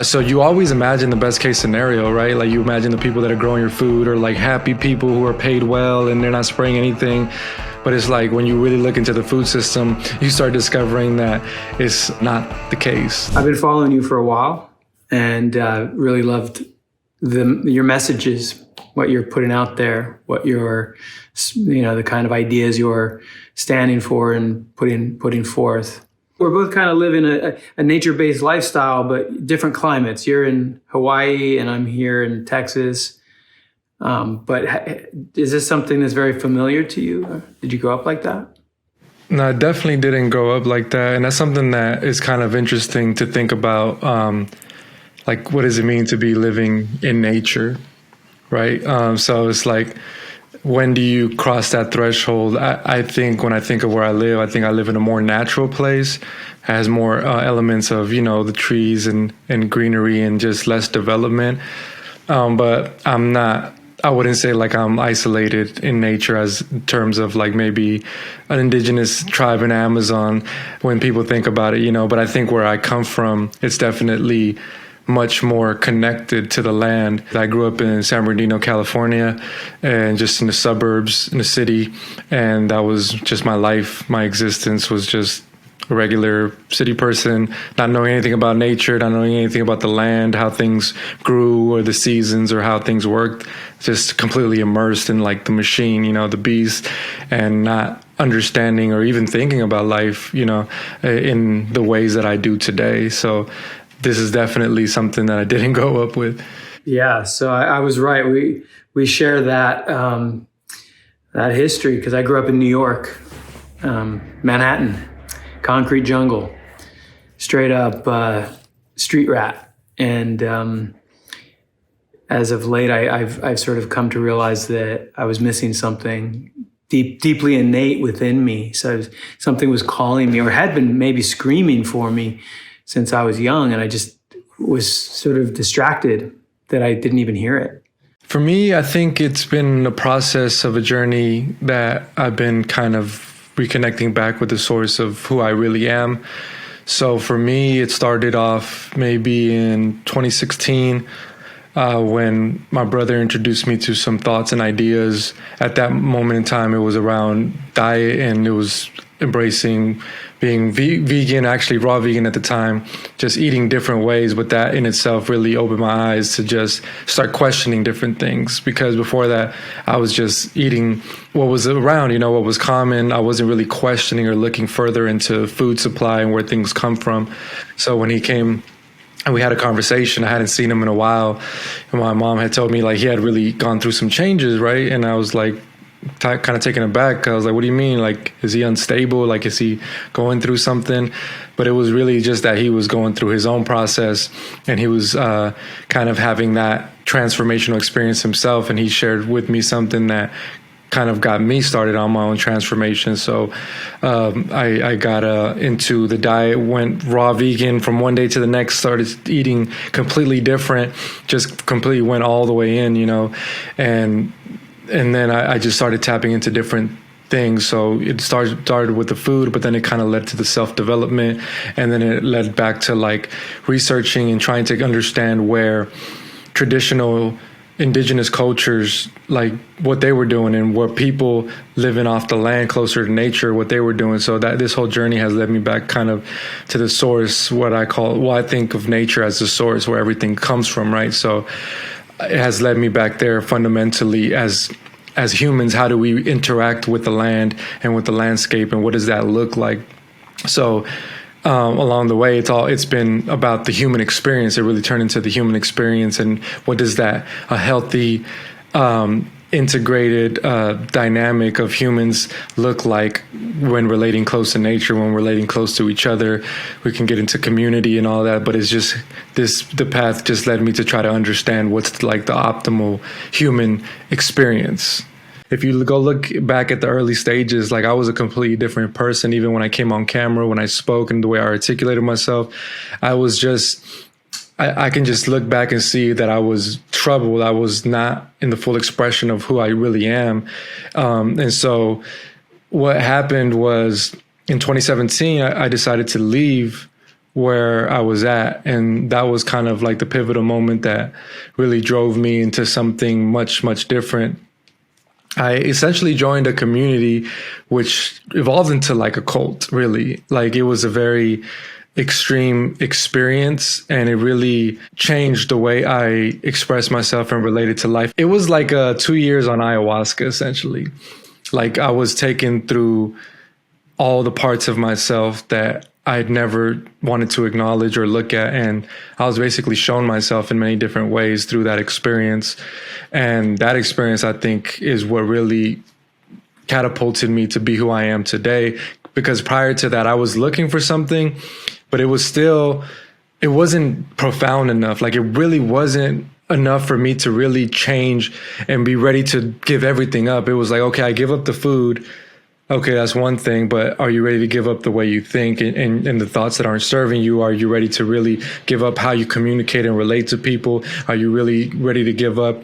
So you always imagine the best case scenario, right? Like you imagine the people that are growing your food are like happy people who are paid well and they're not spraying anything. But it's like when you really look into the food system, you start discovering that it's not the case. I've been following you for a while and really loved your messages, what you're putting out there, what you're, the kind of ideas you're standing for and putting forth. We're both kind of living a nature-based lifestyle, but different climates. You're in Hawaii and I'm here in Texas. But is this something that's very familiar to you? Did you grow up like that? No, I definitely didn't grow up like that. And that's something that is kind of interesting to think about. Like, what does it mean to be living in nature, right? So it's like, when do you cross that threshold? I think when I think of where I live, I think I live in a more natural place, has more elements of, the trees and greenery and just less development. But I wouldn't say like I'm isolated in nature as in terms of like maybe an indigenous tribe in Amazon when people think about it, but I think where I come from, it's definitely much more connected to the land. I grew up in San Bernardino, California, and just in the suburbs, in the city. And that was just my life. My existence was just a regular city person, not knowing anything about nature, not knowing anything about the land, how things grew or the seasons or how things worked, just completely immersed in like the machine, the beast, and not understanding or even thinking about life, in the ways that I do today. So this is definitely something that I didn't grow up with. Yeah, so I was right. We share that that history because I grew up in New York, Manhattan, concrete jungle, straight up street rat. And as of late, I've sort of come to realize that I was missing something deeply innate within me. So something was calling me, or had been maybe screaming for me since I was young, and I just was sort of distracted that I didn't even hear it. For me, I think it's been a process of a journey that I've been kind of reconnecting back with the source of who I really am. So for me, it started off maybe in 2016 when my brother introduced me to some thoughts and ideas. At that moment in time, it was around diet, and it was embracing being vegan, actually raw vegan at the time, just eating different ways. But that in itself really opened my eyes to just start questioning different things. Because before that, I was just eating what was around, what was common. I wasn't really questioning or looking further into food supply and where things come from. So when he came and we had a conversation, I hadn't seen him in a while. And my mom had told me like he had really gone through some changes, right? And I was like, kind of taken aback. I was like, what do you mean? Like, is he unstable? Like, is he going through something? But it was really just that he was going through his own process, and he was kind of having that transformational experience himself. And he shared with me something that kind of got me started on my own transformation. So I got into the diet, went raw vegan from one day to the next, started eating completely different, just completely went all the way in, and then I just started tapping into different things. So it started with the food, but then it kind of led to the self-development. And then it led back to like researching and trying to understand where traditional indigenous cultures, like what they were doing, and where people living off the land closer to nature, what they were doing. So that this whole journey has led me back kind of to the source, I think of nature as the source where everything comes from, right? So it has led me back there fundamentally as humans. How do we interact with the land and with the landscape, and what does that look like? So along the way, it's been about the human experience. It really turned into the human experience, and what does that a healthy integrated dynamic of humans look like when relating close to nature, when relating close to each other. We can get into community and all that, but it's just the path just led me to try to understand what's like the optimal human experience. If you go look back at the early stages, like I was a completely different person. Even when I came on camera, when I spoke, and the way I articulated myself, I was just, I can just look back and see that I was troubled. I was not in the full expression of who I really am. And so what happened was in 2017, I decided to leave where I was at. And that was kind of like the pivotal moment that really drove me into something much, much different. I essentially joined a community which evolved into like a cult, really. Like it was a very extreme experience, and it really changed the way I expressed myself and related to life. It was like 2 years on ayahuasca, essentially. Like I was taken through all the parts of myself that I'd never wanted to acknowledge or look at. And I was basically shown myself in many different ways through that experience. And that experience, I think, is what really catapulted me to be who I am today. Because prior to that, I was looking for something, but it wasn't profound enough. Like it really wasn't enough for me to really change and be ready to give everything up. It was like, okay, I give up the food. Okay, that's one thing, but are you ready to give up the way you think and the thoughts that aren't serving you? Are you ready to really give up how you communicate and relate to people? Are you really ready to give up,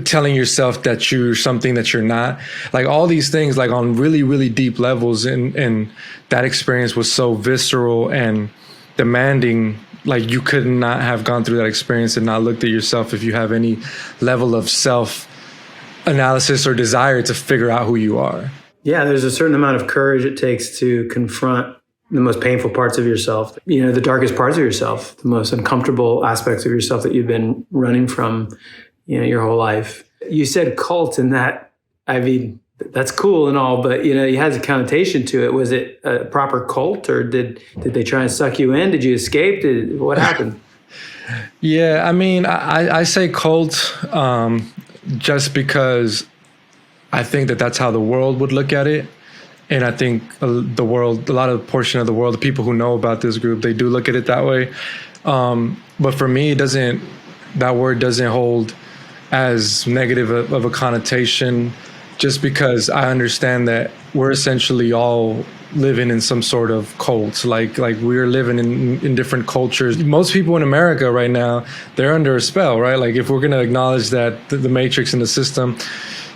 telling yourself that you're something that you're not? Like all these things, like on really, really deep levels. And that experience was so visceral and demanding. Like you could not have gone through that experience and not looked at yourself if you have any level of self analysis or desire to figure out who you are. Yeah, there's a certain amount of courage it takes to confront the most painful parts of yourself, the darkest parts of yourself, the most uncomfortable aspects of yourself that you've been running from, your whole life. You said cult, and that, I mean, that's cool and all, but it has a connotation to it. Was it a proper cult, or did they try and suck you in? Did you escape? What happened? Yeah, I mean, I say cult, just because I think that that's how the world would look at it. And I think the world, a lot of portion of the world, the people who know about this group, they do look at it that way. But for me, that word doesn't hold as negative of a connotation, just because I understand that we're essentially all living in some sort of cult. Like we're living in different cultures. Most people in America right now, they're under a spell, right? Like if we're going to acknowledge that the matrix and the system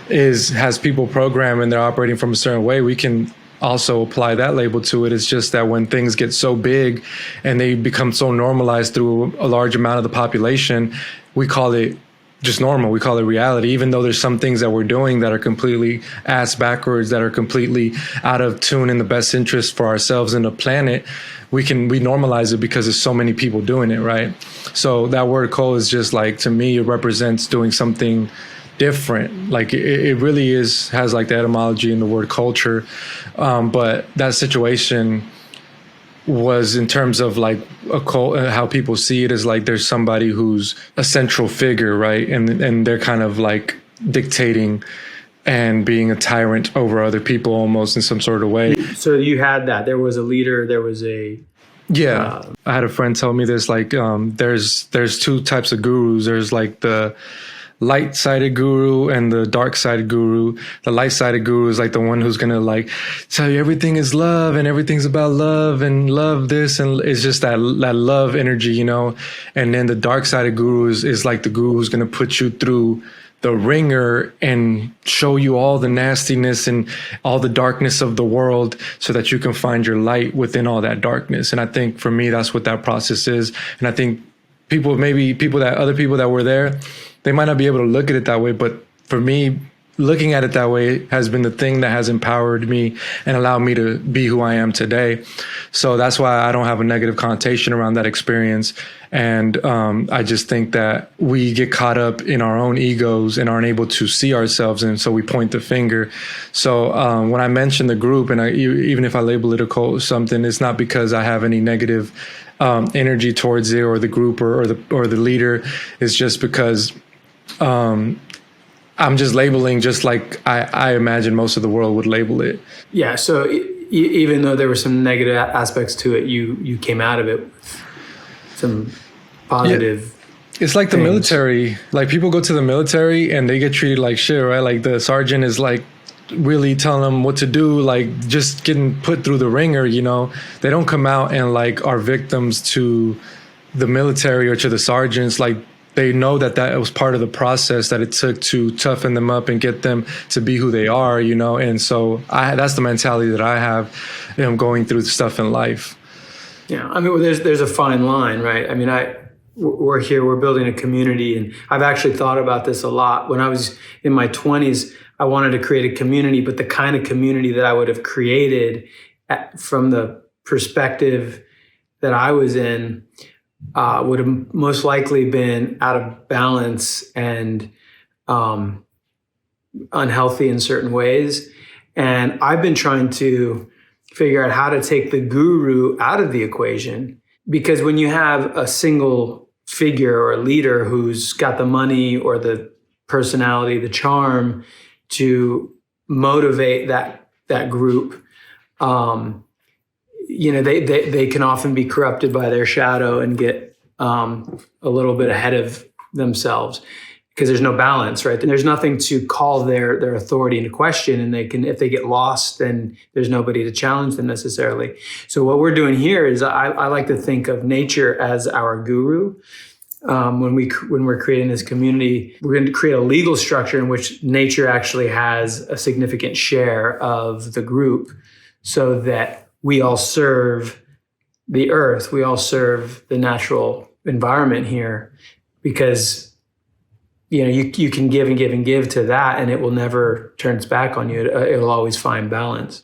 has people programmed and they're operating from a certain way, we can also apply that label to it. It's just that when things get so big and they become so normalized through a large amount of the population, we call it just normal. We call it reality, even though there's some things that we're doing that are completely ass backwards, that are completely out of tune in the best interest for ourselves and the planet. We normalize it because there's so many people doing it, right? So that word cult is just like, to me, it represents doing something different. Like it really has like the etymology in the word culture. But that situation was, in terms of like a cult, how people see it, is like there's somebody who's a central figure, right? And they're kind of like dictating and being a tyrant over other people almost in some sort of way. So you had that. There was a leader, there was a... Yeah. I had a friend tell me this, like there's two types of gurus. There's like the light-sided guru and the dark-sided guru. The light-sided guru is like the one who's gonna like tell you everything is love and everything's about love and love this, and it's just that love energy, And then the dark-sided guru is like the guru who's gonna put you through the ringer and show you all the nastiness and all the darkness of the world so that you can find your light within all that darkness. And I think for me, that's what that process is. And I think other people that were there, they might not be able to look at it that way, but for me, looking at it that way has been the thing that has empowered me and allowed me to be who I am today. So that's why I don't have a negative connotation around that experience. And I just think that we get caught up in our own egos and aren't able to see ourselves, and so we point the finger. So when I mention the group, and even if I label it a cult or something, it's not because I have any negative energy towards it or the group or the leader. It's just because I'm just labeling just like I imagine most of the world would label it. Yeah. So even though there were some negative aspects to it, you came out of it with some positive. Yeah. It's like the military. Like people go to the military and they get treated like shit, right? Like the sergeant is like really telling them what to do, like just getting put through the ringer, They don't come out and like are victims to the military or to the sergeants. Like they know that was part of the process that it took to toughen them up and get them to be who they are, And so that's the mentality that I have, going through stuff in life. Yeah, I mean, well, there's a fine line, right? I mean, we're here, we're building a community, and I've actually thought about this a lot. When I was in my 20s, I wanted to create a community, but the kind of community that I would have created from the perspective that I was in would have most likely been out of balance and unhealthy in certain ways. And I've been trying to figure out how to take the guru out of the equation, because when you have a single figure or a leader who's got the money or the personality, the charm to motivate that group, they can often be corrupted by their shadow and get a little bit ahead of themselves, because there's no balance, right? And there's nothing to call their authority into question. And if they get lost, then there's nobody to challenge them necessarily. So what we're doing here is I like to think of nature as our guru. When we're creating this community, we're going to create a legal structure in which nature actually has a significant share of the group, so that we all serve the earth, we all serve the natural environment here, because you can give and give and give to that, and it will never turn its back on you. It'll always find balance.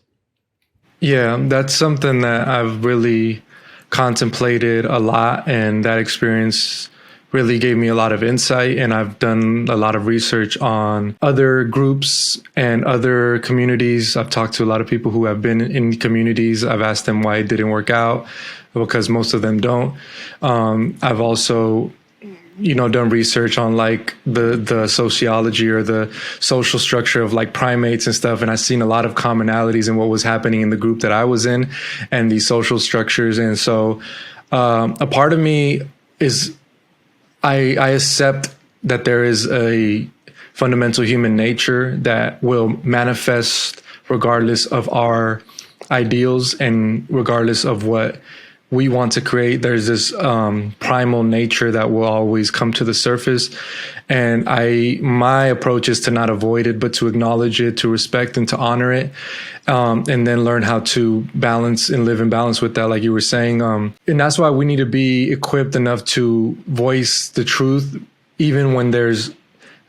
Yeah, that's something that I've really contemplated a lot, and that experience really gave me a lot of insight. And I've done a lot of research on other groups and other communities. I've talked to a lot of people who have been in communities. I've asked them why it didn't work out, because most of them don't. I've also done research on like the sociology or the social structure of like primates and stuff. And I've seen a lot of commonalities in what was happening in the group that I was in and these social structures. And so a part of me is I accept that there is a fundamental human nature that will manifest regardless of our ideals and regardless of what we want to create. There's this primal nature that will always come to the surface. And my approach is to not avoid it, but to acknowledge it, to respect and to honor it, and then learn how to balance and live in balance with that, like you were saying. And that's why we need to be equipped enough to voice the truth, even when there's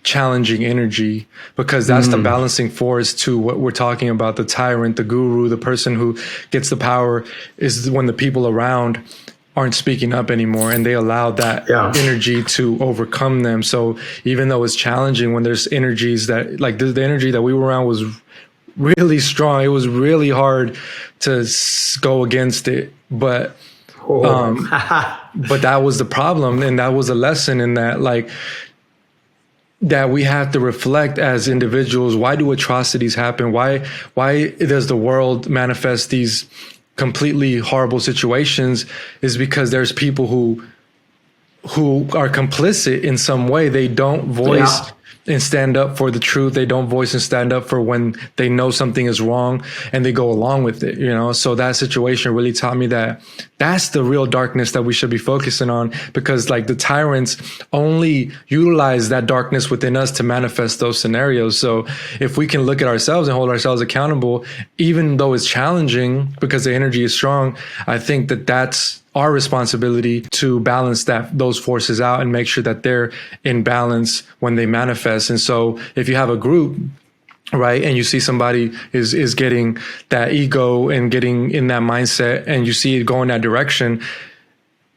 challenging energy, because that's the balancing force to what we're talking about. The tyrant, the guru, the person who gets the power, is when the people around aren't speaking up anymore, and they allow that energy to overcome them. So even though it's challenging, when there's energies that, like the energy that we were around was really strong, it was really hard to go against it. But but that was the problem, and that was a lesson in that, like, that we have to reflect as individuals. Why do atrocities happen? Why does the world manifest these completely horrible situations? Is because there's people who are complicit in some way. They don't voice and stand up for the truth. They don't voice and stand up for when they know something is wrong, and they go along with it, So that situation really taught me that that's the real darkness that we should be focusing on, because like the tyrants only utilize that darkness within us to manifest those scenarios. So if we can look at ourselves and hold ourselves accountable, even though it's challenging because the energy is strong, I think that that's our responsibility to balance those forces out and make sure that they're in balance when they manifest. And so if you have a group, right, and you see somebody is getting that ego and getting in that mindset, and you see it going that direction,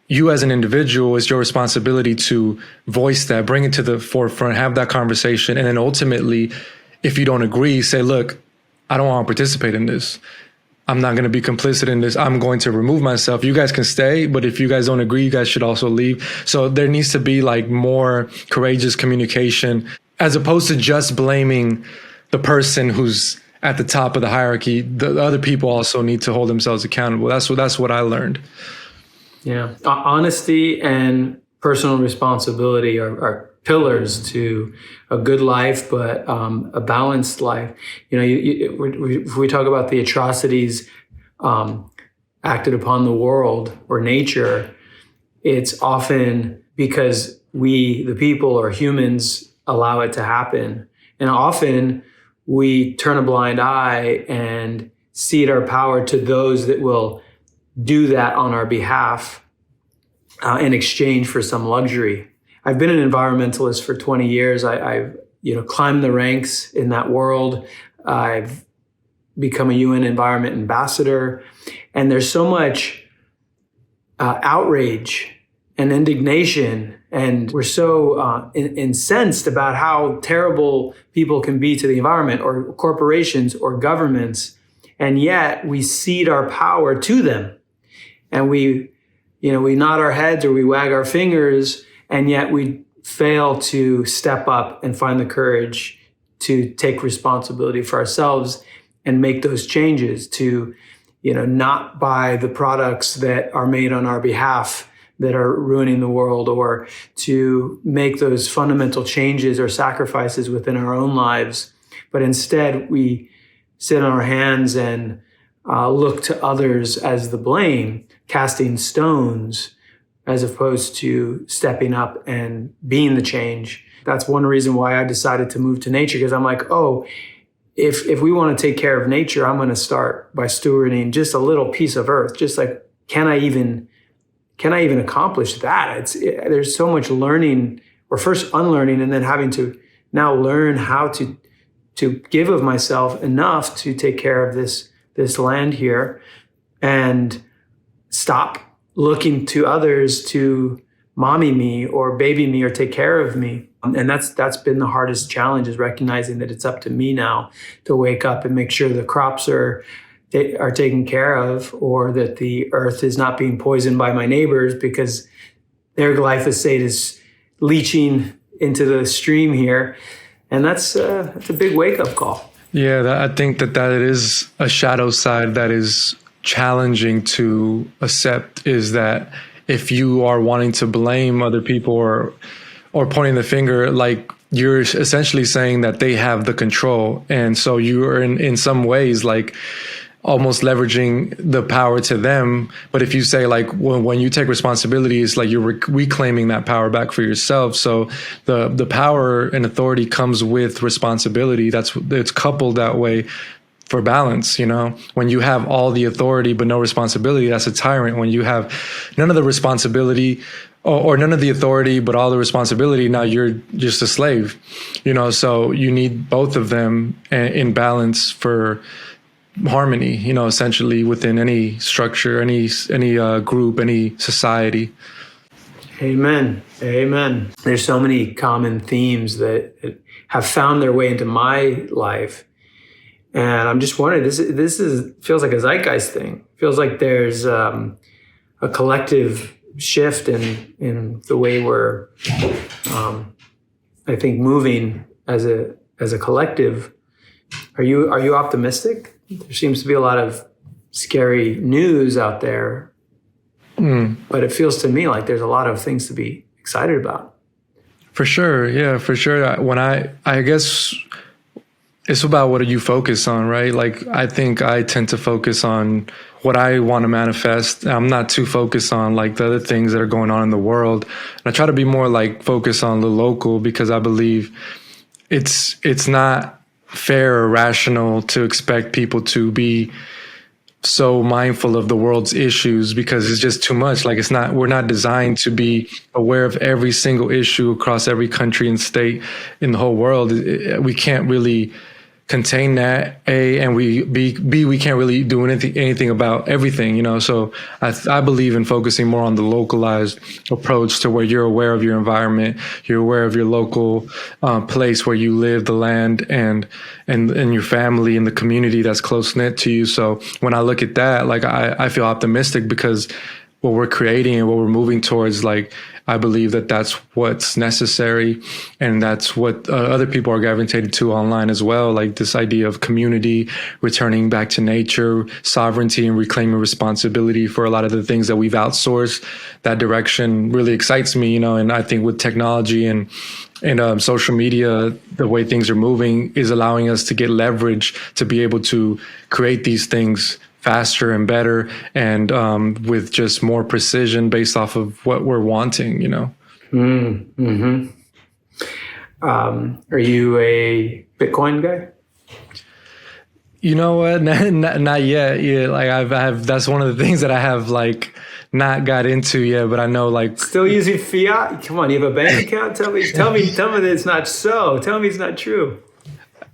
you as an individual, it's your responsibility to voice that, bring it to the forefront, have that conversation. And then ultimately, if you don't agree, say, look, I don't want to participate in this. I'm not going to be complicit in this. I'm going to remove myself. You guys can stay, but if you guys don't agree, you guys should also leave. So there needs to be like more courageous communication, as opposed to just blaming the person who's at the top of the hierarchy. The other people also need to hold themselves accountable. That's what I learned. Yeah. Honesty and personal responsibility are pillars to a good life, but a balanced life. If we talk about the atrocities acted upon the world or nature, it's often because we, the people or humans, allow it to happen. And often we turn a blind eye and cede our power to those that will do that on our behalf in exchange for some luxury. I've been an environmentalist for 20 years. I've climbed the ranks in that world. I've become a UN Environment Ambassador. And there's so much outrage and indignation, and we're so incensed about how terrible people can be to the environment or corporations or governments, and yet we cede our power to them. And we nod our heads or we wag our fingers, and yet we fail to step up and find the courage to take responsibility for ourselves and make those changes to, not buy the products that are made on our behalf that are ruining the world, or to make those fundamental changes or sacrifices within our own lives. But instead, we sit on our hands and look to others as the blame, casting stones, as opposed to stepping up and being the change. That's one reason why I decided to move to nature, because I'm like, if we want to take care of nature, I'm going to start by stewarding just a little piece of earth. Just like, can I even accomplish that? There's so much learning, or first unlearning, and then having to now learn how to give of myself enough to take care of this land here, and stop looking to others to mommy me or baby me or take care of me. And that's been the hardest challenge, is recognizing that it's up to me now to wake up and make sure the crops are taken care of, or that the earth is not being poisoned by my neighbors because their glyphosate is leaching into the stream here. And that's a big wake-up call. Yeah, I think that is a shadow side that is challenging to accept, is that if you are wanting to blame other people or pointing the finger, like, you're essentially saying that they have the control. And so you are in some ways like almost leveraging the power to them. But if you say, like, when you take responsibility, it's like you're reclaiming that power back for yourself. So the power and authority comes with responsibility. It's coupled that way for balance. When you have all the authority but no responsibility, that's a tyrant. When you have none of the responsibility or none of the authority but all the responsibility, now you're just a slave. So you need both of them in balance for harmony, essentially within any structure, any group, any society. Amen. There's so many common themes that have found their way into my life. And I'm just wondering, this feels like a zeitgeist thing. Feels like there's a collective shift in the way we're, I think, moving as a collective. Are you optimistic? There seems to be a lot of scary news out there, but it feels to me like there's a lot of things to be excited about. For sure, yeah, for sure. When I guess it's about what you focus on, right? Like, I think I tend to focus on what I want to manifest. I'm not too focused on like the other things that are going on in the world. And I try to be more like focused on the local, because I believe it's not fair or rational to expect people to be so mindful of the world's issues, because it's just too much. Like, we're not designed to be aware of every single issue across every country and state in the whole world. We can't really contain that, and we can't really do anything about everything, so I believe in focusing more on the localized approach, to where you're aware of your environment, you're aware of your local place where you live, the land, and your family and the community that's close knit to you. So when I look at that, like, I feel optimistic, because what we're creating and what we're moving towards, like, I believe that that's what's necessary, and that's what other people are gravitating to online as well. Like, this idea of community, returning back to nature, sovereignty, and reclaiming responsibility for a lot of the things that we've outsourced. That direction really excites me, and I think with technology and social media, the way things are moving is allowing us to get leverage to be able to create these things faster and better, and with just more precision based off of what we're wanting, Mm-hmm. Are you a Bitcoin guy? You know what? Not yet. Yeah, like I have. That's one of the things that I have like not got into yet. But I know like Still using fiat? Come on, you have a bank account? Tell me that it's not so. Tell me it's not true.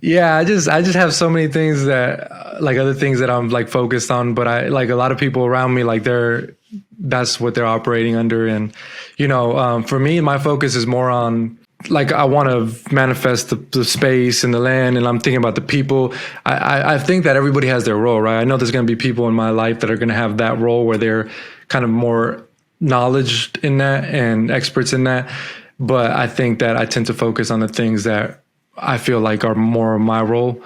yeah, I just have so many things that like other things that I'm like focused on. But I like a lot of people around me like that's what they're operating under. And for me, my focus is more on like I want to manifest the space and the land, and I'm thinking about the people. I think that everybody has their role, right? I know there's going to be people in my life that are going to have that role where they're kind of more knowledge in that and experts in that. But I think that I tend to focus on the things that I feel like are more my role,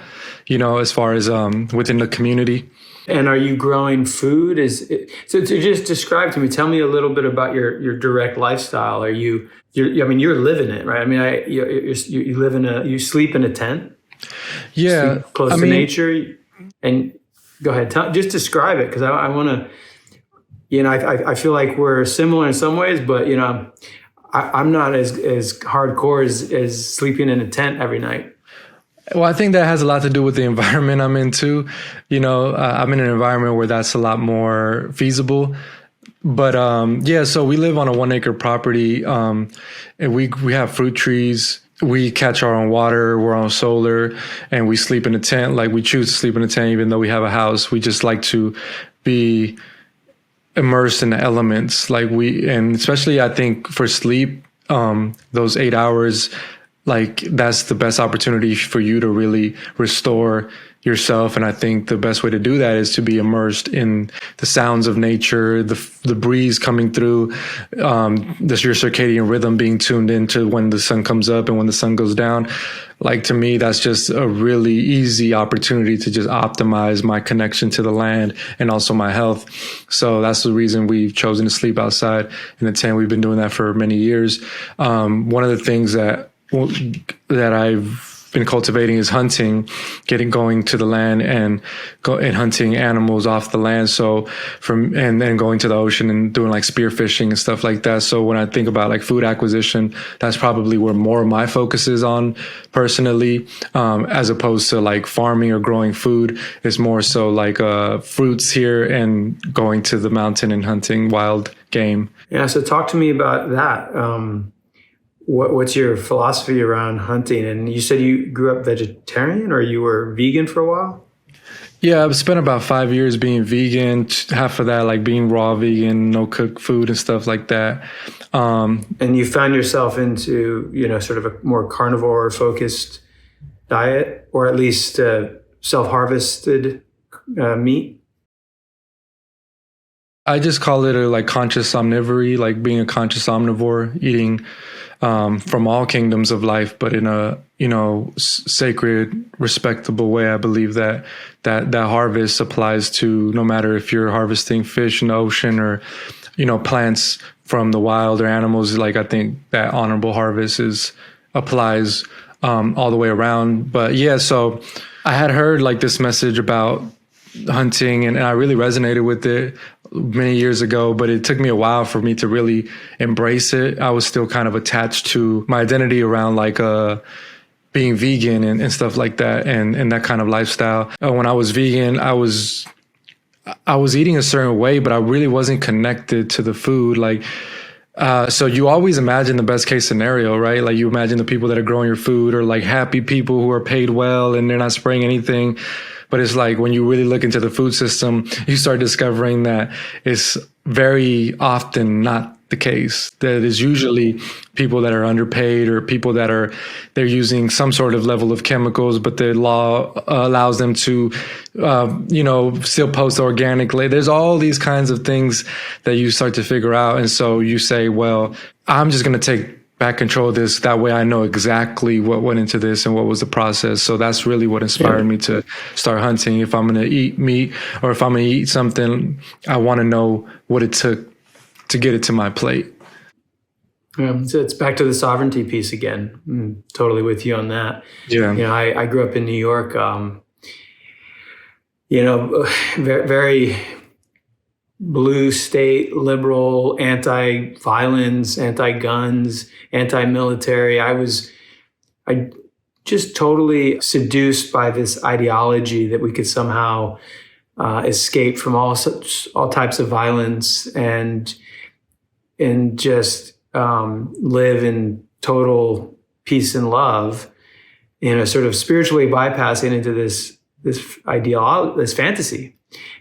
as far as within the community. And are you growing food? So to just describe to me, tell me a little bit about your direct lifestyle. I mean, you're living it, right? I mean, you sleep in a tent. Yeah, sleep close to nature. And go ahead, just describe it because I want to. I feel like we're similar in some ways, but I'm not as hardcore as sleeping in a tent every night. Well, I think that has a lot to do with the environment I'm in too. I'm in an environment where that's a lot more feasible. But so we live on a 1 acre property, and we have fruit trees. We catch our own water. We're on solar, and we sleep in a tent. Like we choose to sleep in a tent, even though we have a house. We just like to be immersed in the elements. And especially I think for sleep, those 8 hours. Like that's the best opportunity for you to really restore yourself. And I think the best way to do that is to be immersed in the sounds of nature, the breeze coming through, your circadian rhythm being tuned into when the sun comes up and when the sun goes down. Like to me, that's just a really easy opportunity to just optimize my connection to the land and also my health. So that's the reason we've chosen to sleep outside in the tent. We've been doing that for many years. One of the things that I've been cultivating is hunting, going to the land and hunting animals off the land. So and then going to the ocean and doing like spearfishing and stuff like that. So when I think about like food acquisition, that's probably where more of my focus is on personally, as opposed to like farming or growing food. It's more so like fruits here and going to the mountain and hunting wild game. Yeah. So talk to me about that. What's your philosophy around hunting? And you said you grew up vegetarian or you were vegan for a while? Yeah, I've spent about 5 years being vegan, half of that like being raw vegan, no cooked food and stuff like that. And you found yourself into, sort of a more carnivore focused diet, or at least self-harvested meat? I just call it a like conscious omnivory, like being a conscious omnivore, eating from all kingdoms of life, but in a sacred, respectable way. I believe that harvest applies to no matter if you're harvesting fish in the ocean or plants from the wild or animals. Like I think that honorable harvest applies all the way around. But yeah, so I had heard like this message about hunting and I really resonated with it many years ago, but it took me a while for me to really embrace it. I was still kind of attached to my identity around like being vegan and stuff like that and that kind of lifestyle. When I was vegan, I was eating a certain way, but I really wasn't connected to the food. Like, so you always imagine the best case scenario, right? Like you imagine the people that are growing your food are like happy people who are paid well and they're not spraying anything. But it's like when you really look into the food system, you start discovering that it's very often not the case. That is usually people that are underpaid or people that they're using some sort of level of chemicals, but the law allows them to, still post organically. There's all these kinds of things that you start to figure out. And so you say, well, I'm just going to take back control of this. That way I know exactly what went into this and what was the process. So that's really what inspired me to start hunting. If I'm going to eat meat or if I'm going to eat something, I want to know what it took to get it to my plate. Yeah, so it's back to the sovereignty piece again. I'm totally with you on that. Yeah. I grew up in New York, very, very blue state, liberal, anti-violence, anti-guns, anti-military. I just totally seduced by this ideology that we could somehow escape from all types of violence and just live in total peace and love, sort of spiritually bypassing into this ideal, this fantasy.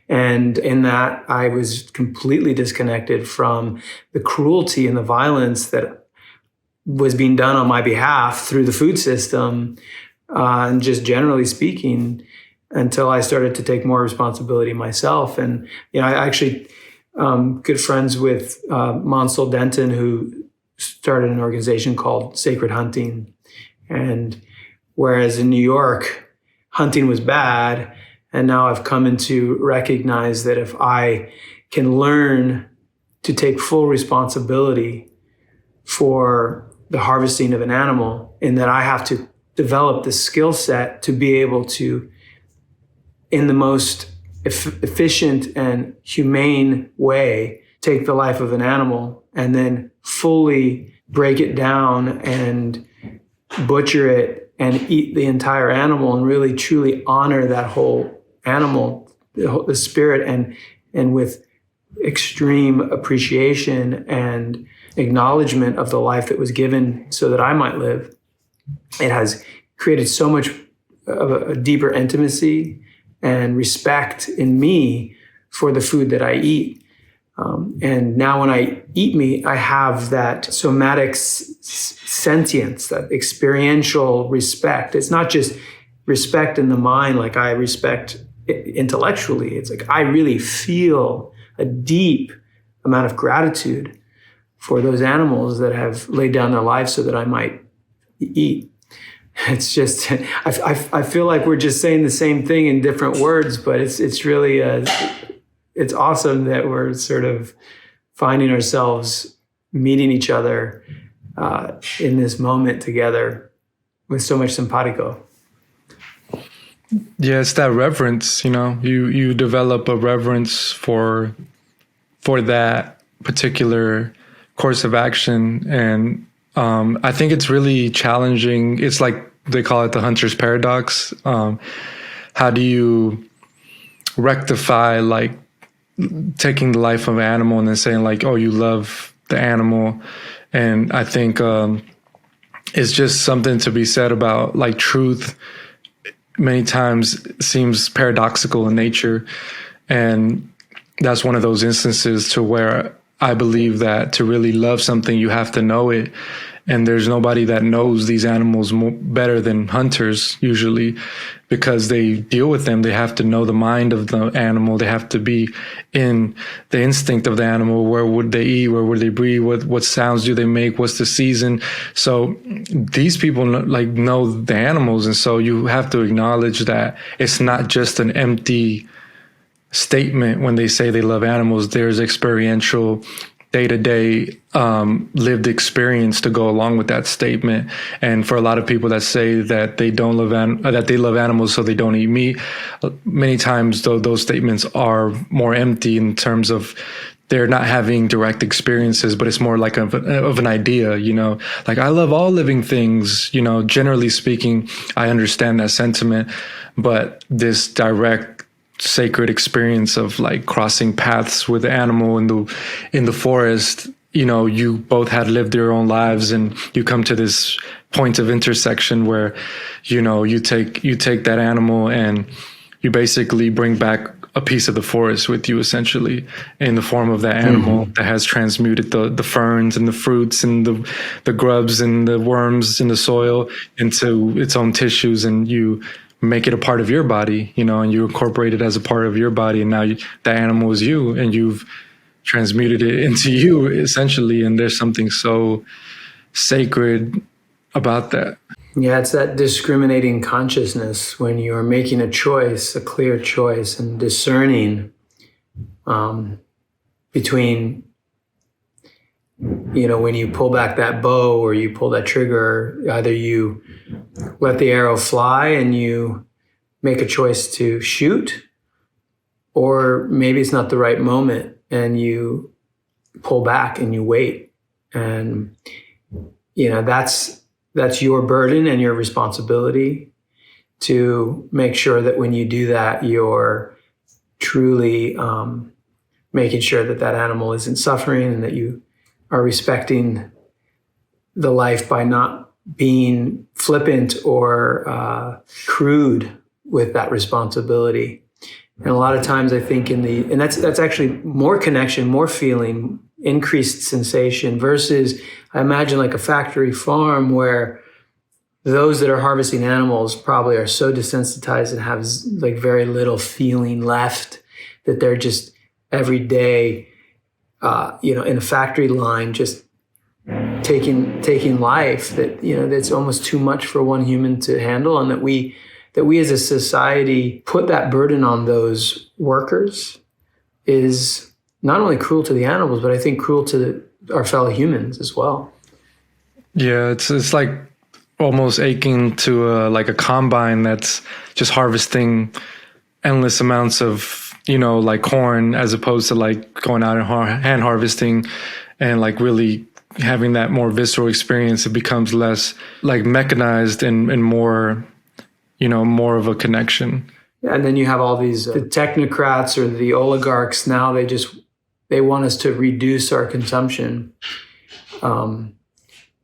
And in that, I was completely disconnected from the cruelty and the violence that was being done on my behalf through the food system, and just generally speaking, until I started to take more responsibility myself. And, I actually, good friends with Monsell Denton, who started an organization called Sacred Hunting. And whereas in New York, hunting was bad, and now I've come into recognize that if I can learn to take full responsibility for the harvesting of an animal, and that I have to develop the skill set to be able to, in the most efficient and humane way, take the life of an animal and then fully break it down and butcher it and eat the entire animal and really truly honor that whole animal, the spirit, and with extreme appreciation and acknowledgement of the life that was given so that I might live. It has created so much of a deeper intimacy and respect in me for the food that I eat. And now when I eat meat, I have that somatic sentience, that experiential respect. It's not just respect in the mind, like I respect intellectually. It's like I really feel a deep amount of gratitude for those animals that have laid down their lives so that I might eat. It's just, I feel like we're just saying the same thing in different words, but it's really, it's awesome that we're sort of finding ourselves meeting each other in this moment together with so much simpatico. Yeah, it's that reverence, you develop a reverence for that particular course of action. And I think it's really challenging. It's like they call it the hunter's paradox. How do you rectify like taking the life of an animal and then saying like, oh, you love the animal? And I think it's just something to be said about like truth many times seems paradoxical in nature. And that's one of those instances to where I believe that to really love something, you have to know it. And there's nobody that knows these animals better than hunters usually, because they deal with them. They have to know the mind of the animal. They have to be in the instinct of the animal. Where would they eat? Where would they breathe? What sounds do they make? What's the season? So these people know the animals. And so you have to acknowledge that it's not just an empty statement when they say they love animals. There's experiential, day-to-day lived experience to go along with that statement. And for a lot of people that say that they don't love that they love animals so they don't eat meat, many times though those statements are more empty in terms of they're not having direct experiences, but it's more like of an idea, like I love all living things, generally speaking. I understand that sentiment, but this direct sacred experience of like crossing paths with the animal in the forest, you both had lived your own lives, and you come to this point of intersection where you take that animal and you basically bring back a piece of the forest with you, essentially, in the form of that animal that has transmuted the ferns and the fruits and the grubs and the worms in the soil into its own tissues, and you make it a part of your body, and you incorporate it as a part of your body. And now the animal is you, and you've transmuted it into you, essentially. And there's something so sacred about that. Yeah, it's that discriminating consciousness when you're making a choice, a clear choice, and discerning between, when you pull back that bow or you pull that trigger, either you let the arrow fly and you make a choice to shoot, or maybe it's not the right moment and you pull back and you wait. And, that's that's your burden and your responsibility to make sure that when you do that, you're truly making sure that that animal isn't suffering and that you are respecting the life by not being flippant or crude with that responsibility. And a lot of times I think and that's actually more connection, more feeling, increased sensation versus I imagine like a factory farm where those that are harvesting animals probably are so desensitized and have like very little feeling left that they're just every day, in a factory line, just taking life that, that's almost too much for one human to handle. And that we as a society put that burden on those workers is not only cruel to the animals, but I think cruel to our fellow humans as well. Yeah, it's like almost akin to like a combine that's just harvesting endless amounts of, like corn, as opposed to like going out and hand harvesting and like really having that more visceral experience. It becomes less like mechanized and more, more of a connection. Yeah, and then you have all these the technocrats or the oligarchs. Now they want us to reduce our consumption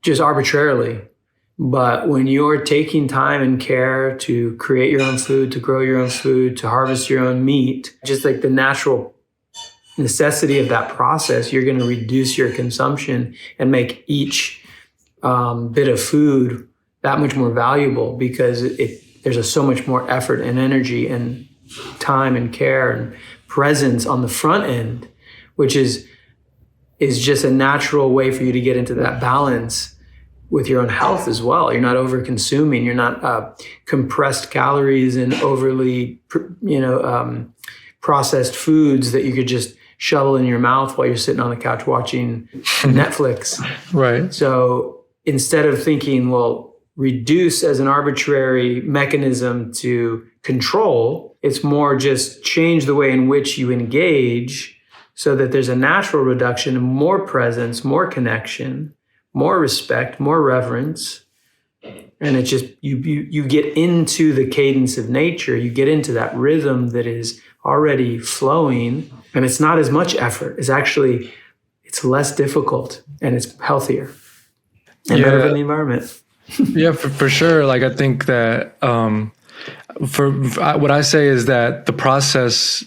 just arbitrarily. But when you're taking time and care to create your own food, to grow your own food, to harvest your own meat, just like the natural necessity of that process, you're going to reduce your consumption and make each bit of food that much more valuable because there's so much more effort and energy and time and care and presence on the front end, which is just a natural way for you to get into that balance with your own health as well. You're not over consuming. You're not compressed calories and overly, processed foods that you could just shovel in your mouth while you're sitting on the couch watching Netflix. Right. So instead of thinking, well, reduce as an arbitrary mechanism to control, it's more just change the way in which you engage so that there's a natural reduction and more presence, more connection, more respect, more reverence. And it's just, you get into the cadence of nature, you get into that rhythm that is already flowing, and it's not as much effort. It's less difficult and it's healthier and better for the environment. Yeah, for sure. Like, I think that what I say is that the process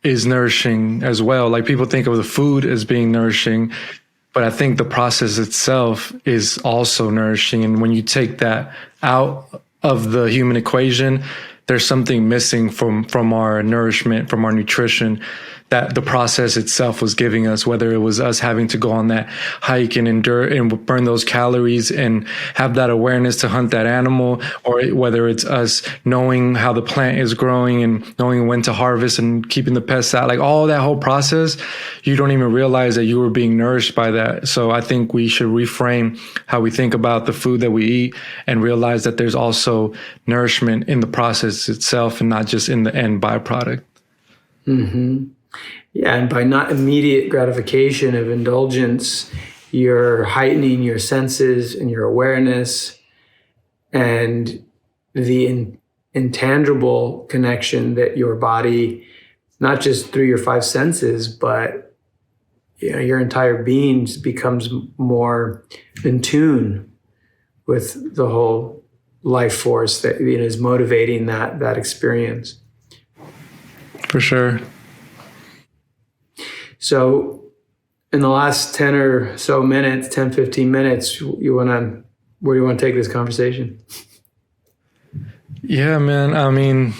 is nourishing as well. Like, people think of the food as being nourishing, but I think the process itself is also nourishing. And when you take that out of the human equation, there's something missing from our nourishment, from our nutrition, that the process itself was giving us, whether it was us having to go on that hike and endure and burn those calories and have that awareness to hunt that animal, or whether it's us knowing how the plant is growing and knowing when to harvest and keeping the pests out, like all that whole process, you don't even realize that you were being nourished by that. So I think we should reframe how we think about the food that we eat and realize that there's also nourishment in the process itself and not just in the end byproduct. Mm-hmm. Yeah, and by not immediate gratification of indulgence, you're heightening your senses and your awareness and the intangible connection that your body, not just through your five senses, but your entire being becomes more in tune with the whole life force that is motivating that experience. For sure. So in the last 10 or so minutes, 10, 15 minutes, where do you want to take this conversation? Yeah, man. I mean,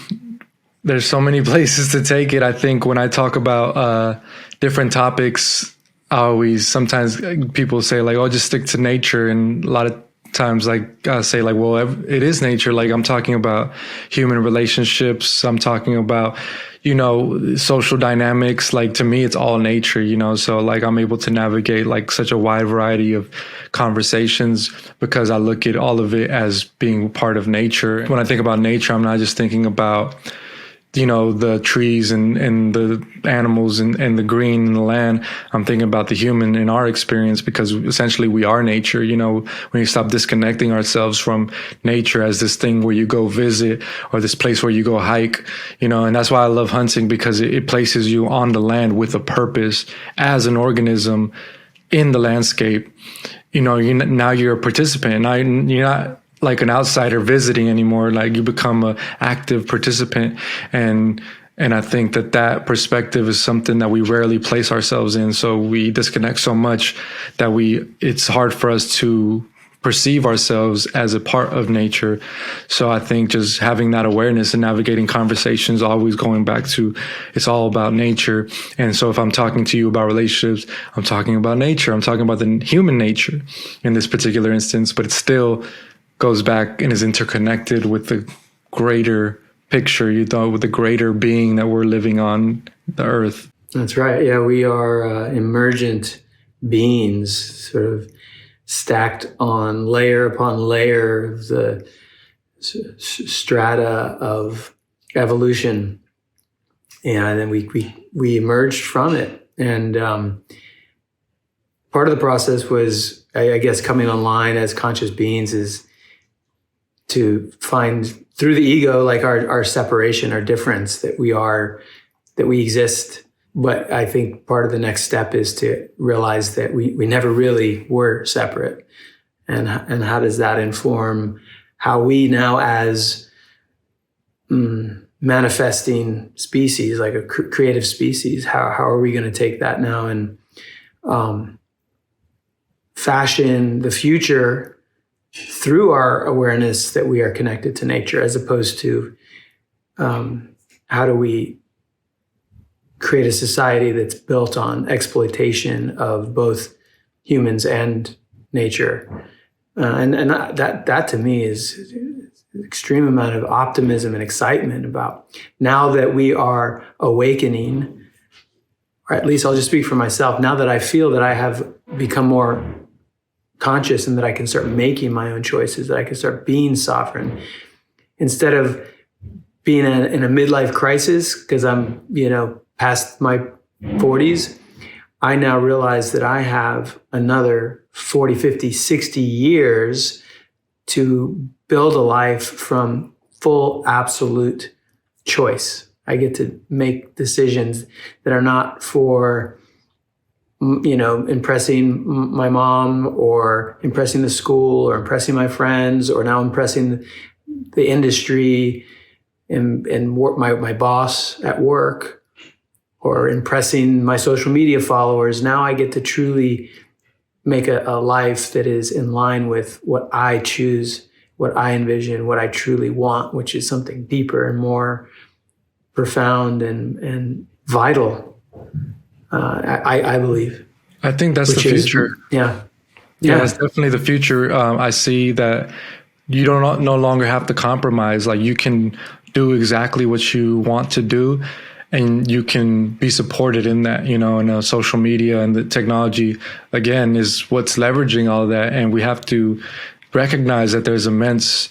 there's so many places to take it. I think when I talk about different topics, sometimes people say like, oh, just stick to nature. And a lot of times like I say like, well, it is nature. Like, I'm talking about human relationships. I'm talking about, social dynamics. Like, to me, it's all nature, so like I'm able to navigate like such a wide variety of conversations because I look at all of it as being part of nature. When I think about nature, I'm not just thinking about, the trees and the animals and the green in the land. I'm thinking about the human in our experience, because essentially we are nature. When you stop disconnecting ourselves from nature as this thing where you go visit, or this place where you go hike, and that's why I love hunting, because it places you on the land with a purpose as an organism in the landscape. Now you're a participant. Now you're not like an outsider visiting anymore. Like, you become an active participant. And I think that perspective is something that we rarely place ourselves in. So we disconnect so much that it's hard for us to perceive ourselves as a part of nature. So I think just having that awareness and navigating conversations, always going back to, it's all about nature. And so if I'm talking to you about relationships, I'm talking about nature. I'm talking about the human nature in this particular instance, but it still goes back and is interconnected with the greater picture, with the greater being that we're living on the earth. That's right. Yeah, we are emergent beings, sort of stacked on layer upon layer of the strata of evolution, and then we emerged from it. And part of the process was, I guess, coming online as conscious beings is to find through the ego, like our separation, our difference, that we exist. But I think part of the next step is to realize that we never really were separate. And how does that inform how we now, as manifesting species, like a creative species, how are we going to take that now and fashion the future through our awareness that we are connected to nature, as opposed to how do we create a society that's built on exploitation of both humans and nature. And that to me is an extreme amount of optimism and excitement about, now that we are awakening, or at least I'll just speak for myself, now that I feel that I have become more conscious and that I can start making my own choices, that I can start being sovereign, instead of being in a midlife crisis because I'm, past my 40s. I now realize that I have another 40, 50, 60 years to build a life from full, absolute choice. I get to make decisions that are not for, impressing my mom, or impressing the school, or impressing my friends, or now impressing the industry and work, my boss at work, or impressing my social media followers. Now I get to truly make a life that is in line with what I choose, what I envision, what I truly want, which is something deeper and more profound and vital. I believe. I think that's the future. Yeah, that's definitely the future. I see that you no longer have to compromise. Like, you can do exactly what you want to do, and you can be supported in that. And social media and the technology, again, is what's leveraging all of that. And we have to recognize that there's immense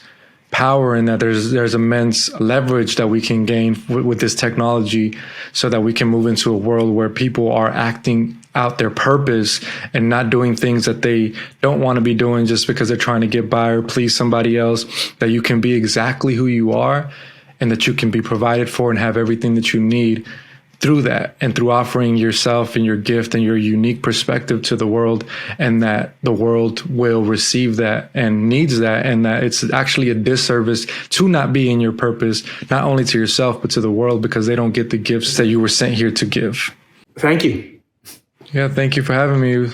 power and that there's immense leverage that we can gain with this technology, so that we can move into a world where people are acting out their purpose and not doing things that they don't want to be doing just because they're trying to get by or please somebody else. That you can be exactly who you are, and that you can be provided for and have everything that you need through that, and through offering yourself and your gift and your unique perspective to the world, and that the world will receive that and needs that, and that it's actually a disservice to not be in your purpose, not only to yourself, but to the world, because they don't get the gifts that you were sent here to give. Thank you. Yeah, thank you for having me.